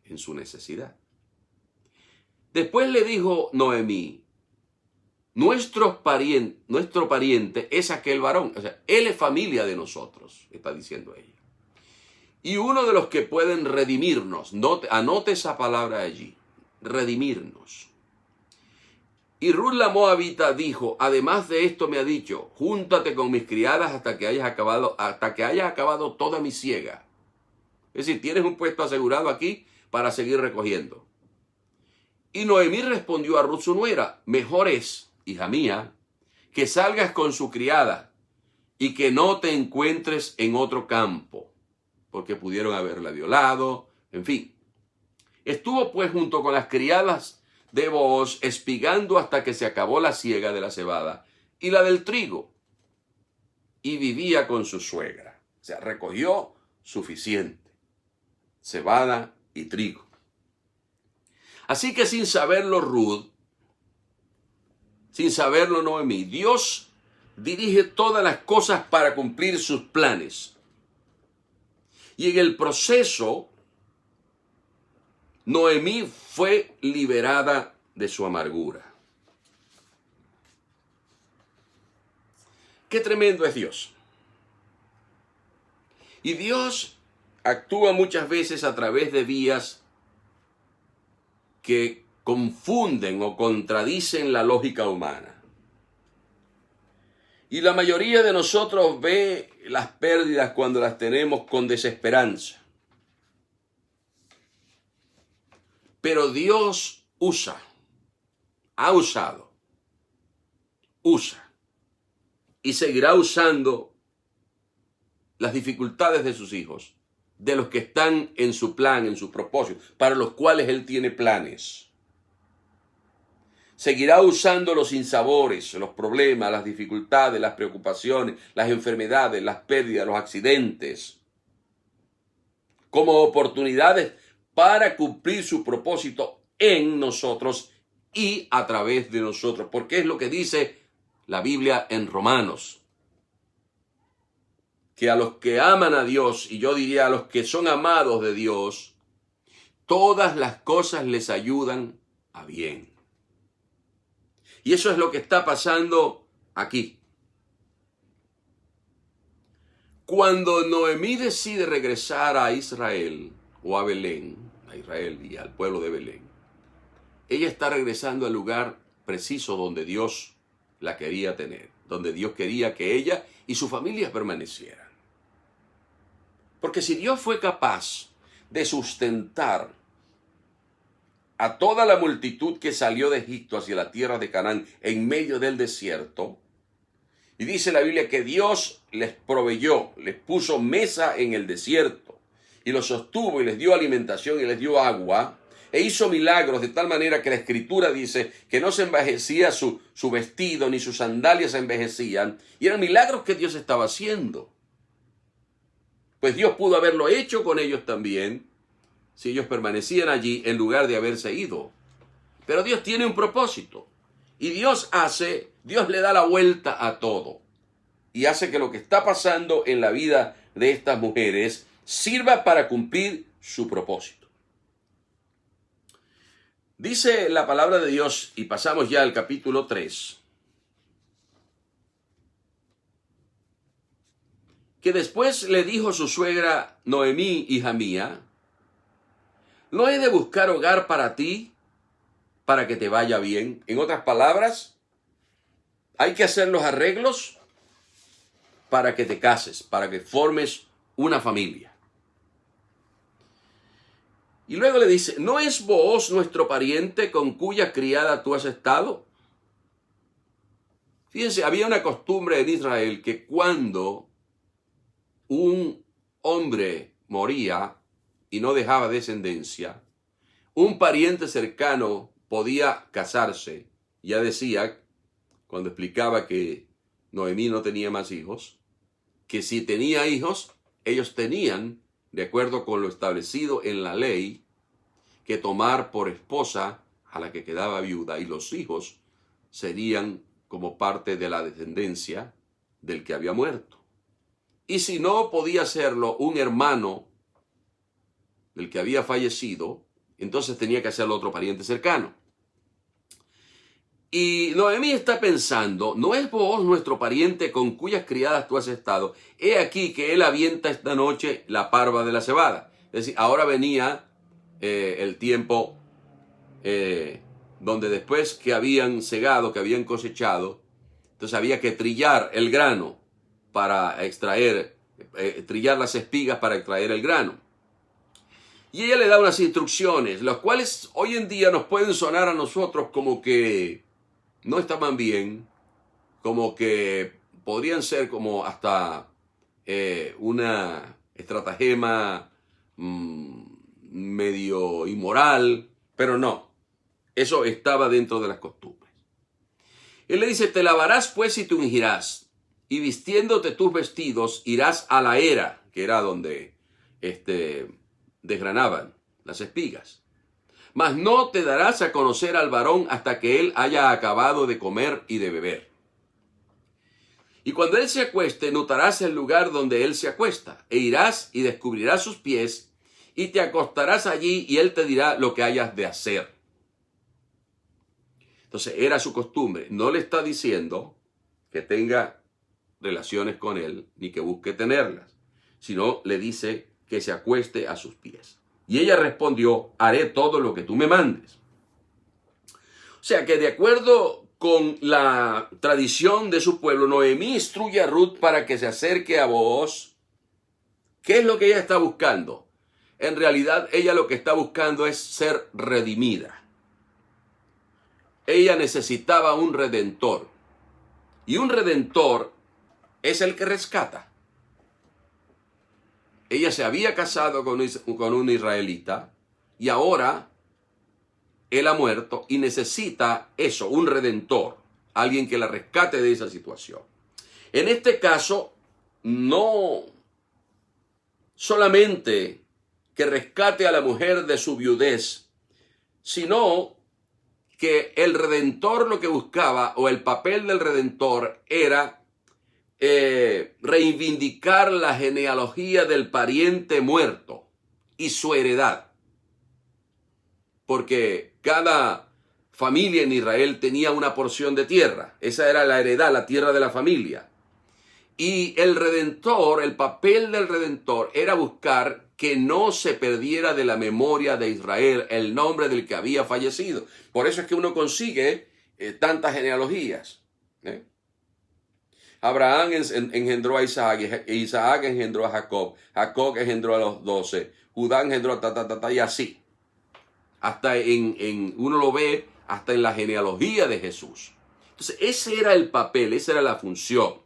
en su necesidad. Después le dijo Noemí, nuestro pariente es aquel varón, o sea, él es familia de nosotros, está diciendo ella. Y uno de los que pueden redimirnos, anote esa palabra allí, redimirnos. Y Ruth la Moabita dijo, además de esto me ha dicho, júntate con mis criadas hasta que hayas acabado toda mi siega. Es decir, tienes un puesto asegurado aquí para seguir recogiendo. Y Noemí respondió a Ruth su nuera, mejor es, hija mía, que salgas con su criada y que no te encuentres en otro campo, porque pudieron haberla violado, en fin. Estuvo pues junto con las criadas de Booz espigando hasta que se acabó la siega de la cebada y la del trigo, y vivía con su suegra. O sea, recogió suficiente, cebada y trigo. Así que sin saberlo Ruth, sin saberlo Noemí, Dios dirige todas las cosas para cumplir sus planes. Y en el proceso, Noemí fue liberada de su amargura. Qué tremendo es Dios. Y Dios actúa muchas veces a través de vías que confunden o contradicen la lógica humana. Y la mayoría de nosotros ve las pérdidas cuando las tenemos con desesperanza. Pero Dios usa y seguirá usando las dificultades de sus hijos, de los que están en su plan, en su propósito, para los cuales Él tiene planes. Seguirá usando los sinsabores, los problemas, las dificultades, las preocupaciones, las enfermedades, las pérdidas, los accidentes, como oportunidades para cumplir su propósito en nosotros y a través de nosotros, porque es lo que dice la Biblia en Romanos, que a los que aman a Dios, y yo diría a los que son amados de Dios, todas las cosas les ayudan a bien. Y eso es lo que está pasando aquí. Cuando Noemí decide regresar a Israel o a Belén, a Israel y al pueblo de Belén, ella está regresando al lugar preciso donde Dios la quería tener, donde Dios quería que ella y su familia permanecieran. Porque si Dios fue capaz de sustentar a toda la multitud que salió de Egipto hacia la tierra de Canaán en medio del desierto, y dice la Biblia que Dios les proveyó, les puso mesa en el desierto, y los sostuvo y les dio alimentación y les dio agua, e hizo milagros de tal manera que la Escritura dice que no se envejecía su vestido ni sus sandalias se envejecían, y eran milagros que Dios estaba haciendo. Pues Dios pudo haberlo hecho con ellos también, si ellos permanecían allí en lugar de haberse ido. Pero Dios tiene un propósito. Y Dios le da la vuelta a todo. Y hace que lo que está pasando en la vida de estas mujeres sirva para cumplir su propósito. Dice la palabra de Dios, y pasamos ya al capítulo 3, que después le dijo su suegra Noemí, hija mía, ¿no he de buscar hogar para ti, para que te vaya bien? En otras palabras, hay que hacer los arreglos para que te cases, para que formes una familia. Y luego le dice, ¿no es Booz nuestro pariente con cuya criada tú has estado? Fíjense, había una costumbre en Israel que cuando un hombre moría y no dejaba descendencia, un pariente cercano podía casarse. Ya decía, cuando explicaba que Noemí no tenía más hijos, que si tenía hijos, ellos tenían, de acuerdo con lo establecido en la ley, que tomar por esposa a la que quedaba viuda, y los hijos serían como parte de la descendencia del que había muerto. Y si no podía hacerlo un hermano del que había fallecido, entonces tenía que hacerlo otro pariente cercano. Y Noemí está pensando, ¿no es Booz nuestro pariente con cuyas criadas tú has estado? He aquí que él avienta esta noche la parva de la cebada. Es decir, ahora venía el tiempo donde después que habían segado, que habían cosechado, entonces había que trillar el grano para extraer, trillar las espigas para extraer el grano. Y ella le da unas instrucciones, las cuales hoy en día nos pueden sonar a nosotros como que no estaban bien, como que podrían ser como hasta una estratagema medio inmoral, pero no, eso estaba dentro de las costumbres. Él le dice, te lavarás pues y te ungirás, y vistiéndote tus vestidos irás a la era, que era donde desgranaban las espigas. Mas no te darás a conocer al varón hasta que él haya acabado de comer y de beber. Y cuando él se acueste, notarás el lugar donde él se acuesta, e irás y descubrirás sus pies, y te acostarás allí, y él te dirá lo que hayas de hacer. Entonces era su costumbre. No le está diciendo que tenga relaciones con él, ni que busque tenerlas, sino le dice que se acueste a sus pies. Y ella respondió, haré todo lo que tú me mandes. O sea que de acuerdo con la tradición de su pueblo, Noemí instruye a Ruth para que se acerque a Booz. ¿Qué es lo que ella está buscando? En realidad ella lo que está buscando es ser redimida. Ella necesitaba un redentor. Y un redentor es el que rescata. Ella se había casado con un israelita y ahora él ha muerto y necesita eso, un redentor, alguien que la rescate de esa situación. En este caso, no solamente que rescate a la mujer de su viudez, sino que el redentor lo que buscaba, o el papel del redentor, era reivindicar la genealogía del pariente muerto y su heredad. Porque cada familia en Israel tenía una porción de tierra. Esa era la heredad, la tierra de la familia. Y el redentor, el papel del redentor era buscar que no se perdiera de la memoria de Israel el nombre del que había fallecido. Por eso es que uno consigue tantas genealogías. Abraham engendró a Isaac, Isaac engendró a Jacob, Jacob engendró a los 12, Judá engendró a y así. Hasta uno lo ve hasta en la genealogía de Jesús. Entonces ese era el papel, esa era la función.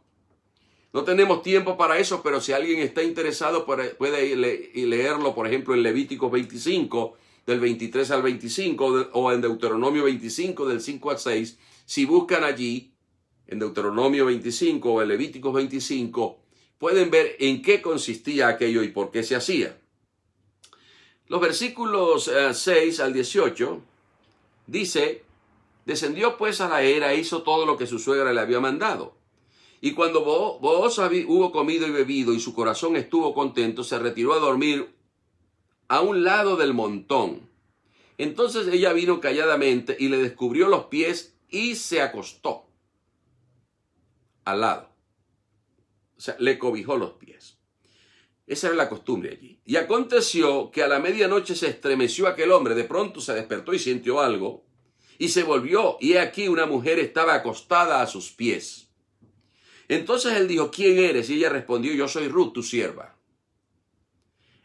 No tenemos tiempo para eso, pero si alguien está interesado puede ir y leerlo, por ejemplo, en Levíticos 25, del 23 al 25, o en Deuteronomio 25, del 5 al 6. Si buscan allí, en Deuteronomio 25 o en Levíticos 25, pueden ver en qué consistía aquello y por qué se hacía. Los versículos 6 al 18 dice, descendió pues a la era e hizo todo lo que su suegra le había mandado. Y cuando Booz hubo comido y bebido y su corazón estuvo contento, se retiró a dormir a un lado del montón. Entonces ella vino calladamente y le descubrió los pies y se acostó al lado. O sea, le cobijó los pies. Esa era la costumbre allí. Y aconteció que a la medianoche se estremeció aquel hombre. De pronto se despertó y sintió algo. Y se volvió. Y he aquí una mujer estaba acostada a sus pies. Entonces él dijo, ¿quién eres? Y ella respondió, yo soy Ruth, tu sierva.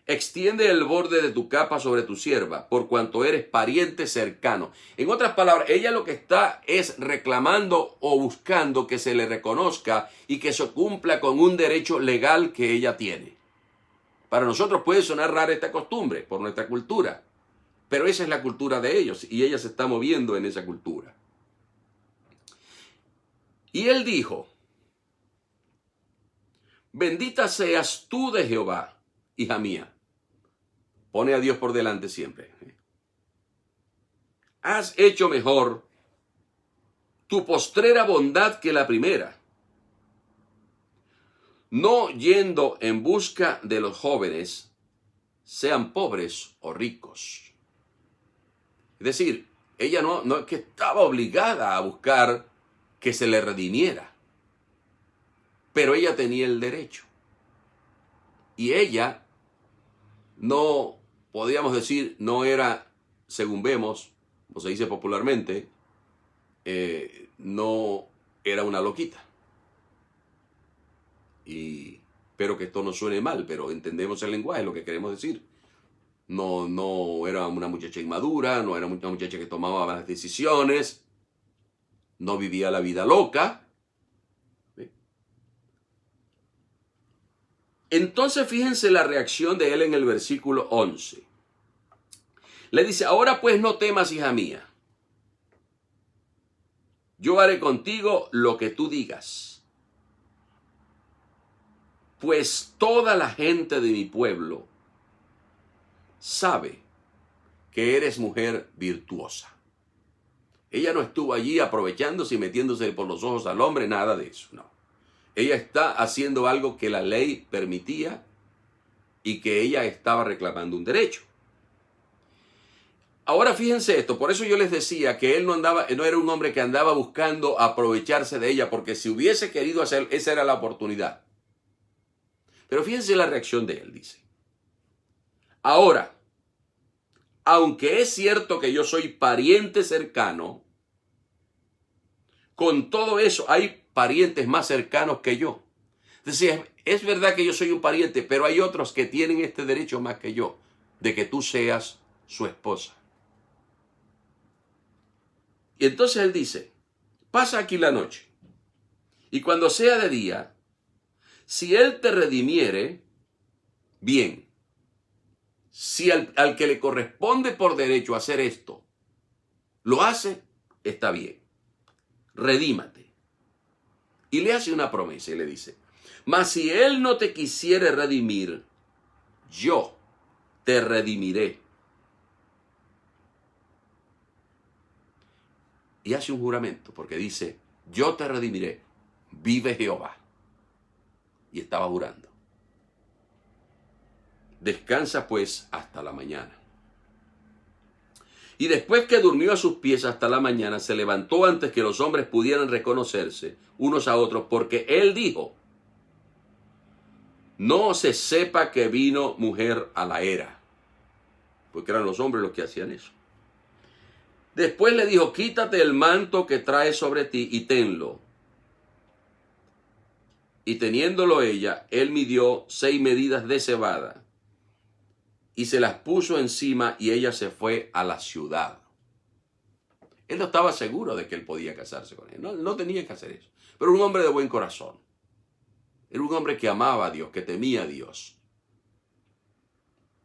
Extiende el borde de tu capa sobre tu sierva, por cuanto eres pariente cercano. En otras palabras, ella lo que está es reclamando o buscando que se le reconozca y que se cumpla con un derecho legal que ella tiene. Para nosotros puede sonar rara esta costumbre por nuestra cultura. Pero esa es la cultura de ellos y ella se está moviendo en esa cultura. Y él dijo, bendita seas tú de Jehová, hija mía. Pone a Dios por delante siempre. Has hecho mejor tu postrera bondad que la primera, no yendo en busca de los jóvenes, sean pobres o ricos. Es decir, ella no es que estaba obligada a buscar que se le redimiera, pero ella tenía el derecho. Y ella no, podríamos decir, no era, según vemos, como se dice popularmente, no era una loquita. Y espero que esto no suene mal, pero entendemos el lenguaje, lo que queremos decir. No era una muchacha inmadura, no era una muchacha que tomaba malas decisiones, no vivía la vida loca. ¿Sí? Entonces fíjense la reacción de él en el versículo 11. Le dice, ahora pues no temas, hija mía. Yo haré contigo lo que tú digas. Pues toda la gente de mi pueblo sabe que eres mujer virtuosa. Ella no estuvo allí aprovechándose y metiéndose por los ojos al hombre, nada de eso, no. Ella está haciendo algo que la ley permitía y que ella estaba reclamando un derecho. Ahora fíjense esto, por eso yo les decía que él no era un hombre que andaba buscando aprovecharse de ella, porque si hubiese querido hacer, esa era la oportunidad. Pero fíjense la reacción de él, dice. Ahora, aunque es cierto que yo soy pariente cercano, con todo eso hay parientes más cercanos que yo. Es decir, es verdad que yo soy un pariente, pero hay otros que tienen este derecho más que yo, de que tú seas su esposa. Y entonces él dice, pasa aquí la noche, y cuando sea de día, si él te redimiere, bien. Si al que le corresponde por derecho hacer esto, lo hace, está bien. Redímate. Y le hace una promesa y le dice, mas si él no te quisiere redimir, yo te redimiré. Y hace un juramento, porque dice, yo te redimiré, vive Jehová. Y estaba jurando. Descansa pues hasta la mañana. Y después que durmió a sus pies hasta la mañana, se levantó antes que los hombres pudieran reconocerse unos a otros, porque él dijo, no se sepa que vino mujer a la era. Porque eran los hombres los que hacían eso. Después le dijo, quítate el manto que traes sobre ti y tenlo. Y teniéndolo ella, él midió 6 medidas de cebada y se las puso encima y ella se fue a la ciudad. Él no estaba seguro de que él podía casarse con ella. No tenía que hacer eso. Pero un hombre de buen corazón. Era un hombre que amaba a Dios, que temía a Dios.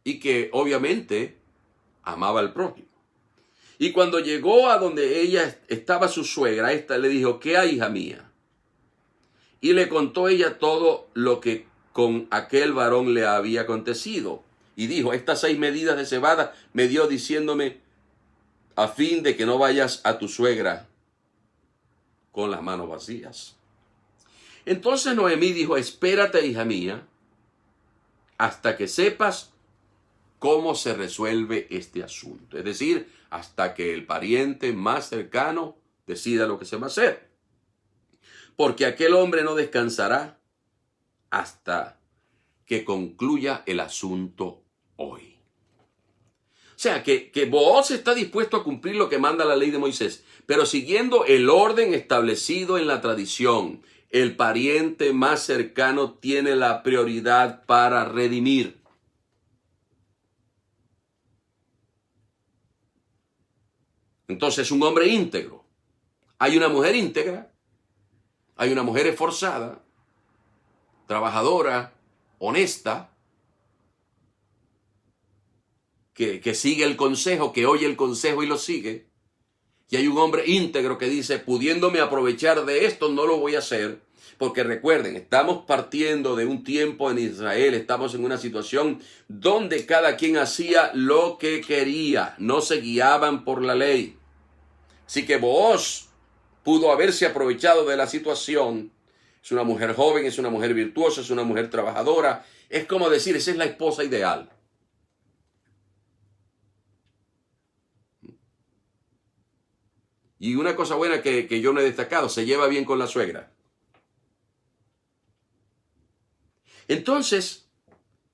Y que obviamente amaba al prójimo. Y cuando llegó a donde ella estaba su suegra, esta le dijo, ¿qué hay, hija mía? Y le contó ella todo lo que con aquel varón le había acontecido. Y dijo, estas 6 medidas de cebada me dio diciéndome, a fin de que no vayas a tu suegra con las manos vacías. Entonces Noemí dijo, espérate, hija mía, hasta que sepas cómo se resuelve este asunto. Es decir, hasta que el pariente más cercano decida lo que se va a hacer. Porque aquel hombre no descansará hasta que concluya el asunto hoy. O sea, que Booz está dispuesto a cumplir lo que manda la ley de Moisés, pero siguiendo el orden establecido en la tradición. El pariente más cercano tiene la prioridad para redimir. Entonces, un hombre íntegro. Hay una mujer íntegra. Hay una mujer esforzada, trabajadora, honesta. que sigue el consejo, que oye el consejo y lo sigue. Y hay un hombre íntegro que dice, pudiéndome aprovechar de esto, no lo voy a hacer. Porque recuerden, estamos partiendo de un tiempo en Israel, estamos en una situación donde cada quien hacía lo que quería, no se guiaban por la ley. Así que Booz pudo haberse aprovechado de la situación. Es una mujer joven, es una mujer virtuosa, es una mujer trabajadora. Es como decir, esa es la esposa ideal. Y una cosa buena que yo no he destacado, se lleva bien con la suegra. Entonces,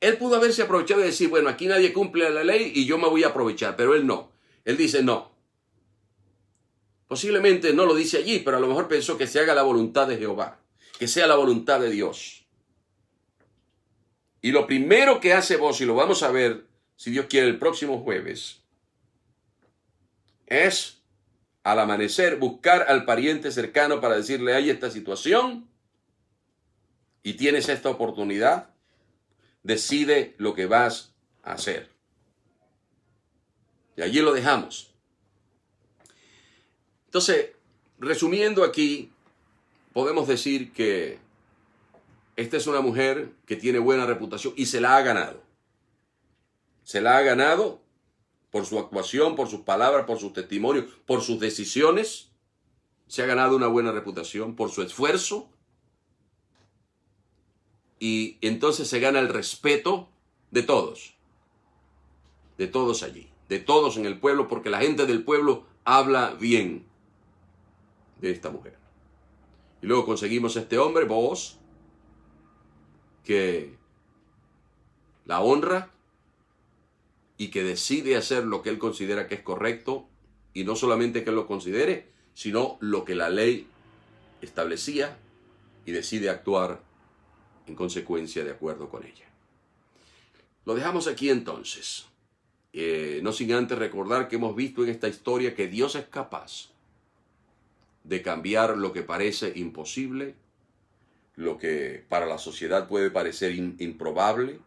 él pudo haberse aprovechado y decir, bueno, aquí nadie cumple la ley y yo me voy a aprovechar, pero él no. Él dice, no. Posiblemente no lo dice allí, pero a lo mejor pensó que se haga la voluntad de Jehová, que sea la voluntad de Dios. Y lo primero que hace Booz, y lo vamos a ver, si Dios quiere, el próximo jueves, es al amanecer buscar al pariente cercano para decirle, hay esta situación y tienes esta oportunidad, decide lo que vas a hacer. Y allí lo dejamos. Entonces, resumiendo aquí, podemos decir que esta es una mujer que tiene buena reputación y se la ha ganado. Se la ha ganado por su actuación, por sus palabras, por sus testimonios, por sus decisiones. Se ha ganado una buena reputación por su esfuerzo. Y entonces se gana el respeto de todos allí, de todos en el pueblo, porque la gente del pueblo habla bien de esta mujer. Y luego conseguimos este hombre, Booz, que la honra y que decide hacer lo que él considera que es correcto, y no solamente que él lo considere, sino lo que la ley establecía, y decide actuar en consecuencia de acuerdo con ella. Lo dejamos aquí entonces, no sin antes recordar que hemos visto en esta historia que Dios es capaz de cambiar lo que parece imposible, lo que para la sociedad puede parecer improbable,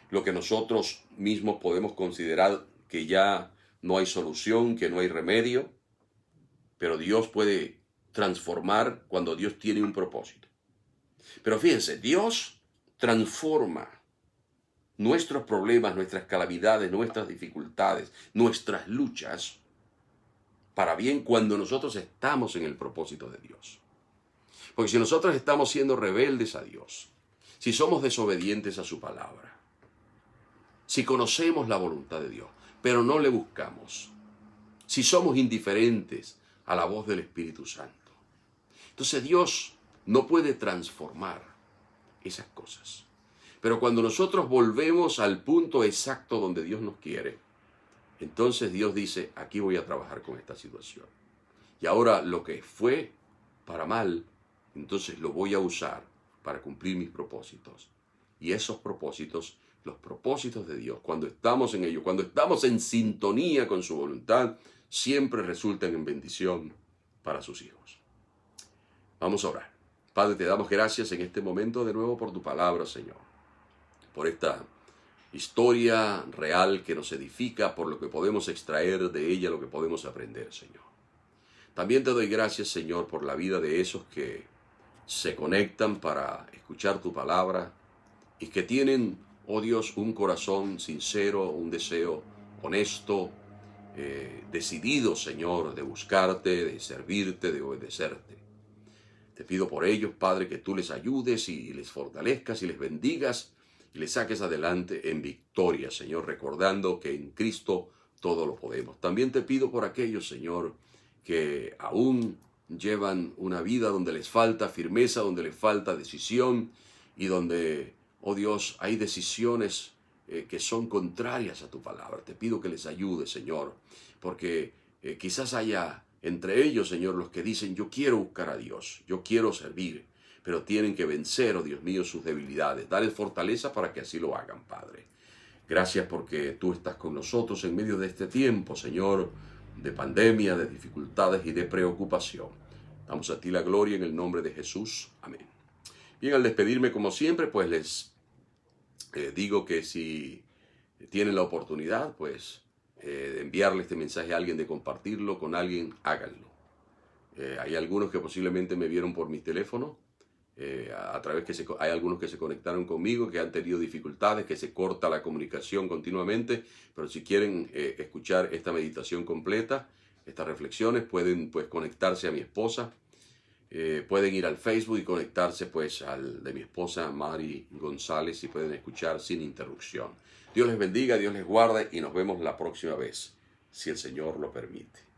lo que nosotros mismos podemos considerar que ya no hay solución, que no hay remedio, pero Dios puede transformar cuando Dios tiene un propósito. Pero fíjense, Dios transforma nuestros problemas, nuestras calamidades, nuestras dificultades, nuestras luchas para bien cuando nosotros estamos en el propósito de Dios. Porque si nosotros estamos siendo rebeldes a Dios, si somos desobedientes a su palabra, si conocemos la voluntad de Dios, pero no le buscamos, si somos indiferentes a la voz del Espíritu Santo, entonces Dios no puede transformar esas cosas. Pero cuando nosotros volvemos al punto exacto donde Dios nos quiere, entonces Dios dice, aquí voy a trabajar con esta situación. Y ahora lo que fue para mal, entonces lo voy a usar para cumplir mis propósitos. Y esos propósitos, los propósitos de Dios, cuando estamos en ellos, cuando estamos en sintonía con su voluntad, siempre resultan en bendición para sus hijos. Vamos a orar. Padre, te damos gracias en este momento de nuevo por tu palabra, Señor. Por esta historia real que nos edifica, por lo que podemos extraer de ella, lo que podemos aprender, Señor. También te doy gracias, Señor, por la vida de esos que se conectan para escuchar tu palabra y que tienen, oh Dios, un corazón sincero, un deseo honesto, decidido, Señor, de buscarte, de servirte, de obedecerte. Te pido por ellos, Padre, que tú les ayudes y les fortalezcas y les bendigas y les saques adelante en victoria, Señor, recordando que en Cristo todo lo podemos. También te pido por aquellos, Señor, que aún llevan una vida donde les falta firmeza, donde les falta decisión y donde, oh Dios, hay decisiones que son contrarias a tu palabra. Te pido que les ayudes, Señor, porque quizás haya entre ellos, Señor, los que dicen, yo quiero buscar a Dios, yo quiero servir, pero tienen que vencer, oh Dios mío, sus debilidades. Dale fortaleza para que así lo hagan, Padre. Gracias porque tú estás con nosotros en medio de este tiempo, Señor, de pandemia, de dificultades y de preocupación. Damos a ti la gloria en el nombre de Jesús. Amén. Bien, al despedirme, como siempre, pues les digo que si tienen la oportunidad, pues, de enviarle este mensaje a alguien, de compartirlo con alguien, háganlo. Hay algunos que posiblemente me vieron por mi teléfono, a través hay algunos que se conectaron conmigo, que han tenido dificultades, que se corta la comunicación continuamente, pero si quieren escuchar esta meditación completa, estas reflexiones, pueden pues conectarse a mi esposa, pueden ir al Facebook y conectarse pues al de mi esposa Mari González y pueden escuchar sin interrupción. Dios les bendiga, Dios les guarde y nos vemos la próxima vez, si el Señor lo permite.